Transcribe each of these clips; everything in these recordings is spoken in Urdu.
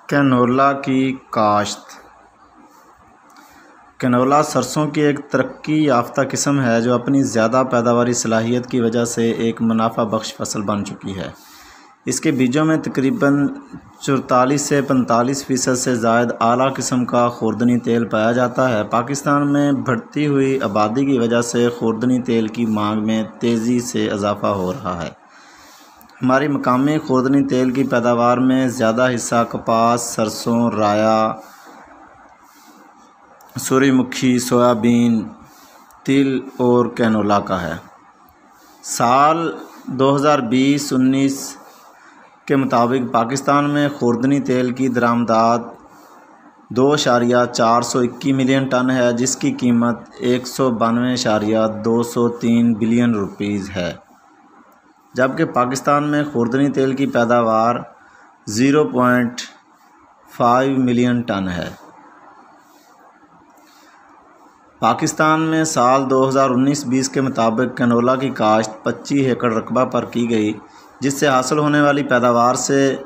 کینولا کی کاشت۔ کینولا سرسوں کی ایک ترقی یافتہ قسم ہے جو اپنی زیادہ پیداواری صلاحیت کی وجہ سے ایک منافع بخش فصل بن چکی ہے۔ اس کے بیجوں میں تقریباً 44 سے 45% سے زائد اعلیٰ قسم کا خوردنی تیل پایا جاتا ہے۔ پاکستان میں بڑھتی ہوئی آبادی کی وجہ سے خوردنی تیل کی مانگ میں تیزی سے اضافہ ہو رہا ہے۔ ہماری مقامی خوردنی تیل کی پیداوار میں زیادہ حصہ کپاس، سرسوں، رایا، سوری مکھی، سویابین، تل اور کینولا کا ہے۔ سال 2020-19 کے مطابق پاکستان میں خوردنی تیل کی درآمدات 2.421 ملین ٹن ہے، جس کی قیمت 192.203 بلین روپیز ہے، جبکہ پاکستان میں خوردنی تیل کی پیداوار 0.5 ملین ٹن ہے۔ پاکستان میں سال 2019-20 کے مطابق کینولا کی کاشت 25 ایکڑ رقبہ پر کی گئی، جس سے حاصل ہونے والی پیداوار سے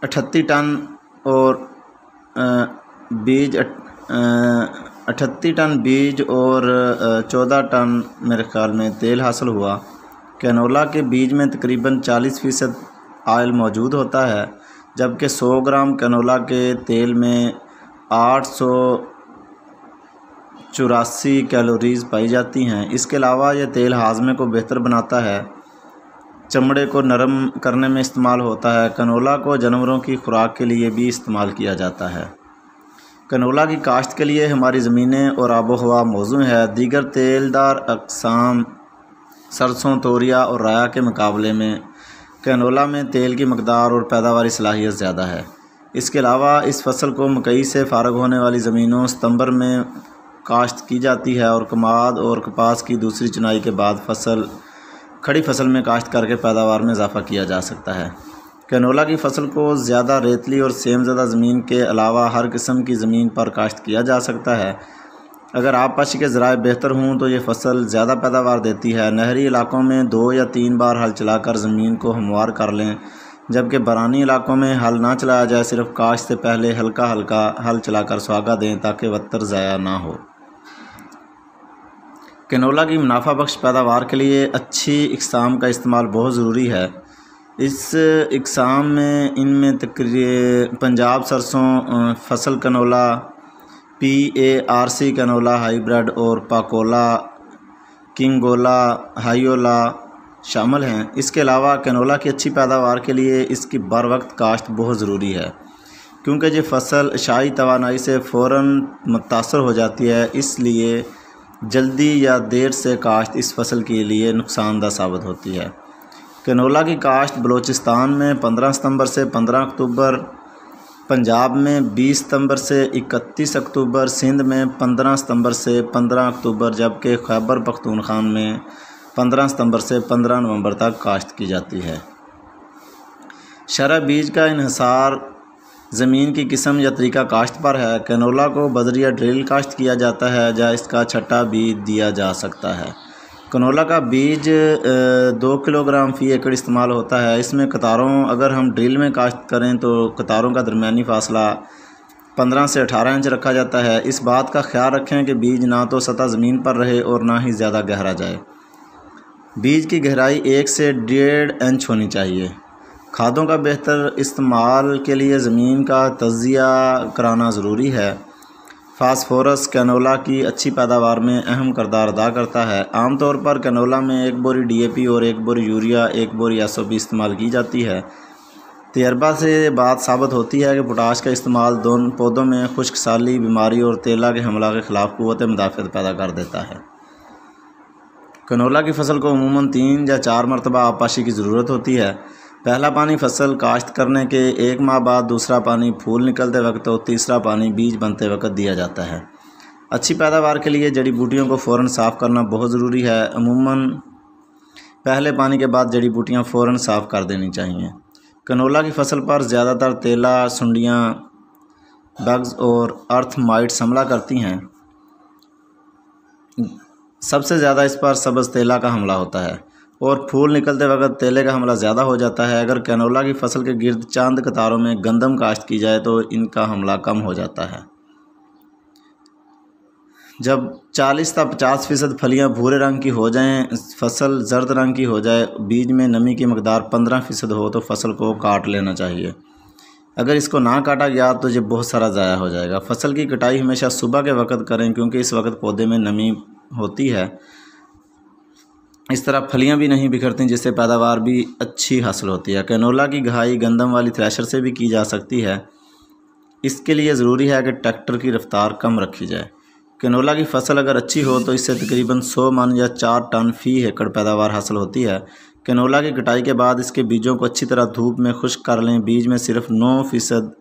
38 ٹن بیج اور 14 ٹن میرے خیال میں تیل حاصل ہوا۔ کینولا کے بیج میں تقریباً 40% آئل موجود ہوتا ہے، جبکہ 100 گرام کینولا کے تیل میں 884 کیلوریز پائی جاتی ہیں۔ اس کے علاوہ یہ تیل ہاضمے کو بہتر بناتا ہے، چمڑے کو نرم کرنے میں استعمال ہوتا ہے۔ کینولا کو جانوروں کی خوراک کے لیے بھی استعمال کیا جاتا ہے۔ کینولا کی کاشت کے لیے ہماری زمینیں اور آب و ہوا موزوں ہے۔ دیگر تیل دار اقسام سرسوں، توریا اور رایا کے مقابلے میں کینولا میں تیل کی مقدار اور پیداواری صلاحیت زیادہ ہے۔ اس کے علاوہ اس فصل کو مکئی سے فارغ ہونے والی زمینوں ستمبر میں کاشت کی جاتی ہے اور کماد اور کپاس کی دوسری چنائی کے بعد کھڑی فصل میں کاشت کر کے پیداوار میں اضافہ کیا جا سکتا ہے۔ کینولا کی فصل کو زیادہ ریتلی اور سیم زدہ زمین کے علاوہ ہر قسم کی زمین پر کاشت کیا جا سکتا ہے۔ اگر آبپاشی کے ذرائع بہتر ہوں تو یہ فصل زیادہ پیداوار دیتی ہے۔ نہری علاقوں میں 2 یا 3 بار ہل چلا کر زمین کو ہموار کر لیں، جبکہ برانی علاقوں میں ہل نہ چلایا جائے، صرف کاشت سے پہلے ہلکا ہل چلا کر سواگا دیں تاکہ وتر ضائع نہ ہو۔ کینولا کی منافع بخش پیداوار کے لیے اچھی اقسام کا استعمال بہت ضروری ہے۔ اس اقسام میں پنجاب سرسوں فصل کینولا، PARC کینولا ہائیبرڈ اور پاکولا، کنگولا، ہائیولا شامل ہیں۔ اس کے علاوہ کینولا کی اچھی پیداوار کے لیے اس کی بر وقت کاشت بہت ضروری ہے، کیونکہ یہ فصل اشعاعی توانائی سے فوراً متاثر ہو جاتی ہے، اس لیے جلدی یا دیر سے کاشت اس فصل کے لیے نقصان دہ ثابت ہوتی ہے۔ کینولا کی کاشت بلوچستان میں 15 ستمبر سے 15 اکتوبر، پنجاب میں 20 ستمبر سے 31 اکتوبر، سندھ میں 15 ستمبر سے 15 اکتوبر، جبکہ خیبر پختونخوا میں 15 ستمبر سے 15 نومبر تک کاشت کی جاتی ہے۔ شرح بیج کا انحصار زمین کی قسم یا طریقہ کاشت پر ہے۔ کینولا کو بذریعہ ڈرل کاشت کیا جاتا ہے یا اس کا چھٹا بھی دیا جا سکتا ہے۔ کینولا کا بیج 2 کلو گرام فی ایکڑ استعمال ہوتا ہے۔ اس میں اگر ہم ڈرل میں کاشت کریں تو قطاروں کا درمیانی فاصلہ 15 سے 18 انچ رکھا جاتا ہے۔ اس بات کا خیال رکھیں کہ بیج نہ تو سطح زمین پر رہے اور نہ ہی زیادہ گہرا جائے۔ بیج کی گہرائی 1 سے 1.5 انچ ہونی چاہیے۔ کھادوں کا بہتر استعمال کے لیے زمین کا تجزیہ کرانا ضروری ہے۔ فاسفورس کینولا کی اچھی پیداوار میں اہم کردار ادا کرتا ہے۔ عام طور پر کینولا میں 1 بوری DAP اور 1 بوری یوریا، 1 بوری SOP استعمال کی جاتی ہے۔ تجربہ سے یہ بات ثابت ہوتی ہے کہ پوٹاش کا استعمال دونوں پودوں میں خشک سالی بیماری اور تیلا کے حملہ کے خلاف قوت مدافعت پیدا کر دیتا ہے۔ کینولا کی فصل کو عموماً 3 یا 4 مرتبہ آبپاشی کی ضرورت ہوتی ہے۔ پہلا پانی فصل کاشت کرنے کے 1 ماہ بعد، دوسرا پانی پھول نکلتے وقت اور تیسرا پانی بیج بنتے وقت دیا جاتا ہے۔ اچھی پیداوار کے لیے جڑی بوٹیوں کو فوراً صاف کرنا بہت ضروری ہے۔ عموماً پہلے پانی کے بعد جڑی بوٹیاں فوراً صاف کر دینی چاہیے۔ کینولا کی فصل پر زیادہ تر تیلا، سنڈیاں، بگز اور ارتھ مائٹس حملہ کرتی ہیں۔ سب سے زیادہ اس پر سبز تیلا کا حملہ ہوتا ہے۔ اور پھول نکلتے وقت تیلے کا حملہ زیادہ ہو جاتا ہے۔ اگر کینولا کی فصل کے گرد چاند قطاروں میں گندم کاشت کی جائے تو ان کا حملہ کم ہو جاتا ہے۔ جب 40 تا 50% پھلیاں بھورے رنگ کی ہو جائیں، فصل زرد رنگ کی ہو جائے، بیج میں نمی کی مقدار 15% ہو تو فصل کو کاٹ لینا چاہیے۔ اگر اس کو نہ کاٹا گیا تو یہ بہت سارا ضائع ہو جائے گا۔ فصل کی کٹائی ہمیشہ صبح کے وقت کریں کیونکہ اس وقت پودے میں نمی ہوتی ہے۔ اس طرح پھلیاں بھی نہیں بکھرتی جس سے پیداوار بھی اچھی حاصل ہوتی ہے۔ کینولا کی گہائی گندم والی تھریشر سے بھی کی جا سکتی ہے۔ اس کے لیے ضروری ہے کہ ٹریکٹر کی رفتار کم رکھی جائے۔ کینولا کی فصل اگر اچھی ہو تو اس سے تقریباً 100 من یا 4 ٹن فی ایکڑ پیداوار حاصل ہوتی ہے۔ کینولا کی کٹائی کے بعد اس کے بیجوں کو اچھی طرح دھوپ میں خشک کر لیں۔ بیج میں صرف 9%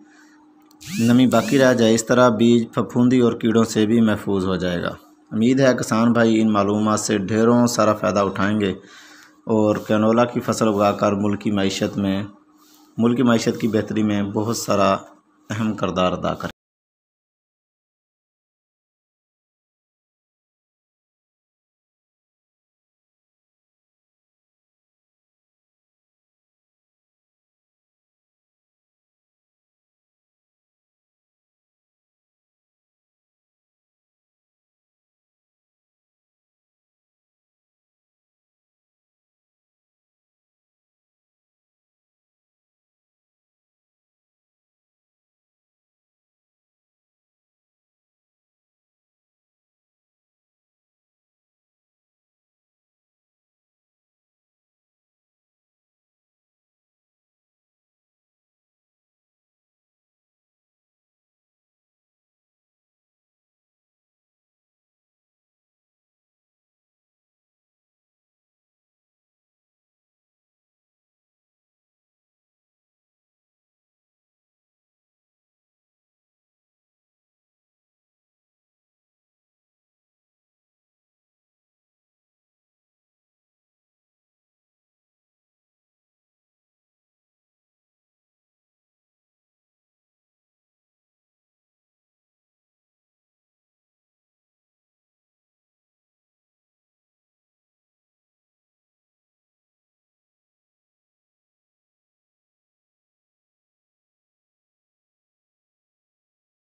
نمی باقی رہ جائے، اس طرح بیج پھپھوندی اور کیڑوں سے بھی محفوظ ہو جائے گا۔ امید ہے کسان بھائی ان معلومات سے ڈھیروں سارا فائدہ اٹھائیں گے اور کینولا کی فصل اگا کر ملک کی معیشت کی بہتری میں بہت سارا اہم کردار ادا کریں۔